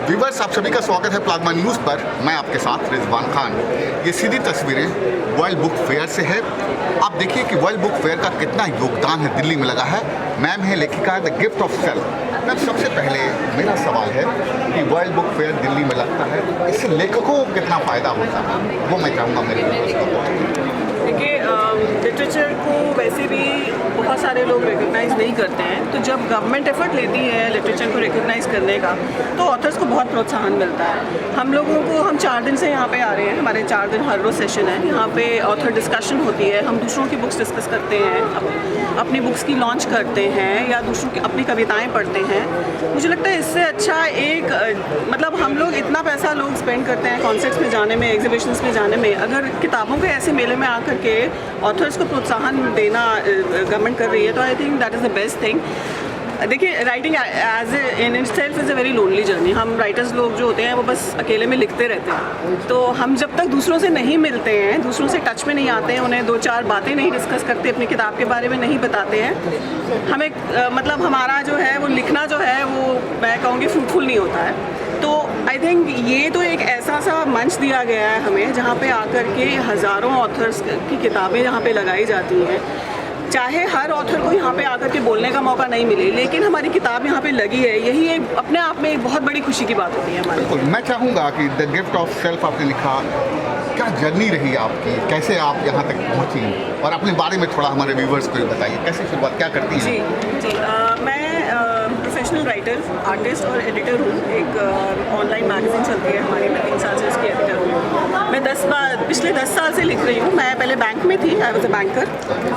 Viewers, आप सभी का स्वागत है प्लाज्मा न्यूज़ पर। मैं आपके साथ रिजवान खान। ये सीधी तस्वीरें वर्ल्ड बुक फेयर से है। आप देखिए कि वर्ल्ड बुक फेयर का कितना योगदान है दिल्ली में लगा है। मैम है लेखिका the gift of self. Ma'am, सबसे पहले मेरा सवाल है कि वर्ल्ड बुक फेयर दिल्ली में लगता है, इससे लेखकों को कितना फ़ायदा होता है, वो मैं चाहूँगा मेरे व्यूअर्स को। देखिए, लिटरेचर को वैसे भी बहुत सारे लोग रिकग्नाइज़ नहीं करते हैं, तो जब गवर्नमेंट एफर्ट लेती है लिटरेचर को रिकग्नाइज़ करने का तो ऑथर्स को बहुत प्रोत्साहन मिलता है। हम लोगों को, हम 4 दिन से यहाँ पे आ रहे हैं, हमारे 4 दिन हर रोज़ सेशन है। यहाँ पे ऑथर डिस्कशन होती है, हम दूसरों की बुक्स डिस्कस करते हैं, अपनी बुक्स की लॉन्च करते हैं या दूसरों की अपनी कविताएँ पढ़ते हैं। मुझे लगता है इससे अच्छा एक मतलब हम लोग इतना पैसा लोग स्पेंड करते हैं कॉन्सर्ट्स में जाने में, एग्जीबिशंस में जाने में, अगर किताबों के ऐसे मेले में आकर के ऑथर्स को प्रोत्साहन देना गवर्नमेंट कर रही है तो I think that is the best thing. देखिए, writing as in itself is a very lonely journey. हम राइटर्स लोग जो होते हैं वो बस अकेले में लिखते रहते हैं, तो हम जब तक दूसरों से नहीं मिलते हैं, दूसरों से टच में नहीं आते हैं, उन्हें 2-4 बातें नहीं डिस्कस करते, अपनी किताब के बारे में नहीं बताते हैं, हमें मतलब हमारा जो है वो लिखना जो है वो मैं कहूँगी फ्रूटफुल नहीं होता है। तो आई थिंक ये तो एक ऐसा सा मंच दिया गया है हमें जहाँ पे आकर के हज़ारों ऑथर्स की किताबें यहाँ पे लगाई जाती हैं। चाहे हर ऑथर को यहाँ पे आकर के बोलने का मौका नहीं मिले, लेकिन हमारी किताब यहाँ पे लगी है, यही एक अपने आप में एक बहुत बड़ी खुशी की बात होती है हमारी। बिल्कुल, मैं चाहूँगा कि द गिफ्ट ऑफ सेल्फ आपने लिखा, क्या जर्नी रही आपकी, कैसे आप यहाँ तक पहुँची, और अपने बारे में थोड़ा हमारे व्यूवर्स को बताइए, कैसे शुरुआत क्या करती हैं? जी, मैं प्रोफेशनल राइटर, आर्टिस्ट और एडिटर हूँ। एक ऑनलाइन मैगजीन चलती है हमारी, मैं 3 साल से उसकी एडिटर हूँ। मैं पिछले 10 साल से लिख रही हूँ। मैं पहले बैंक में थी, आई वॉज अ बैंकर,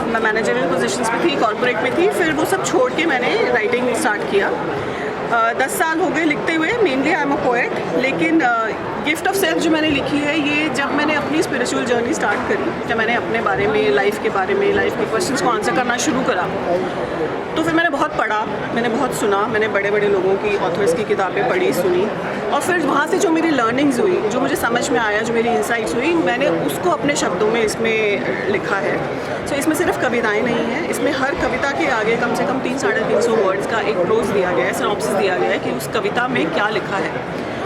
मैं मैनेजरियल पोजीशंस पे थी, कॉर्पोरेट में थी, फिर वो सब छोड़ के मैंने राइटिंग स्टार्ट किया। 10 साल हो गए लिखते हुए। Mainly I am a poet, लेकिन गिफ्ट ऑफ सेल्फ जो मैंने लिखी है, ये जब मैंने अपनी स्पिरिचुअल जर्नी स्टार्ट करी, जब मैंने अपने बारे में, लाइफ के बारे में, लाइफ के क्वेश्चंस को आंसर करना शुरू करा, तो फिर मैंने बहुत पढ़ा, मैंने बहुत सुना, मैंने बड़े बड़े लोगों की, ऑथर्स की किताबें पढ़ी, सुनी, और फिर वहाँ से जो मेरी लर्निंग्स हुई, जो मुझे समझ में आया, जो मेरी इंसाइट्स हुई, मैंने उसको अपने शब्दों में इसमें लिखा है। सो इसमें सिर्फ कविताएं नहीं हैं, इसमें हर कविता के आगे कम से कम 300-350 वर्ड्स का एक प्रोज दिया गया है, सिनॉप्सिस दिया गया है कि उस कविता में क्या लिखा है,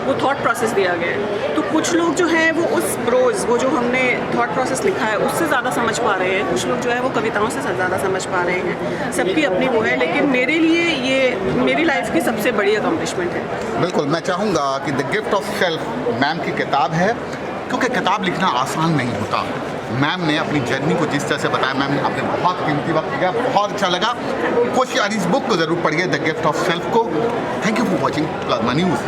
वो थॉट प्रोसेस दिया गया है। तो कुछ लोग जो हैं वो उस प्रोज, वो जो हमने थॉट प्रोसेस लिखा है उससे ज़्यादा समझ पा रहे हैं, कुछ लोग जो है वो कविताओं से ज़्यादा समझ पा रहे हैं। सबकी अपनी वो है, लेकिन मेरे लिए ये मेरी लाइफ की सबसे बड़ी अकम्पलिशमेंट है। बिल्कुल, मैं चाहूँगा कि the gift of self ma'am की किताब है, क्योंकि किताब लिखना आसान नहीं होता। मैम ने अपनी जर्नी को जिस तरह से बताया, मैम आपने बहुत कीमती वक्त दिया, बहुत अच्छा लगा। कोशिश इस बुक को ज़रूर पढ़िए, द गिफ्ट ऑफ सेल्फ को। Thank you for watching plasma news.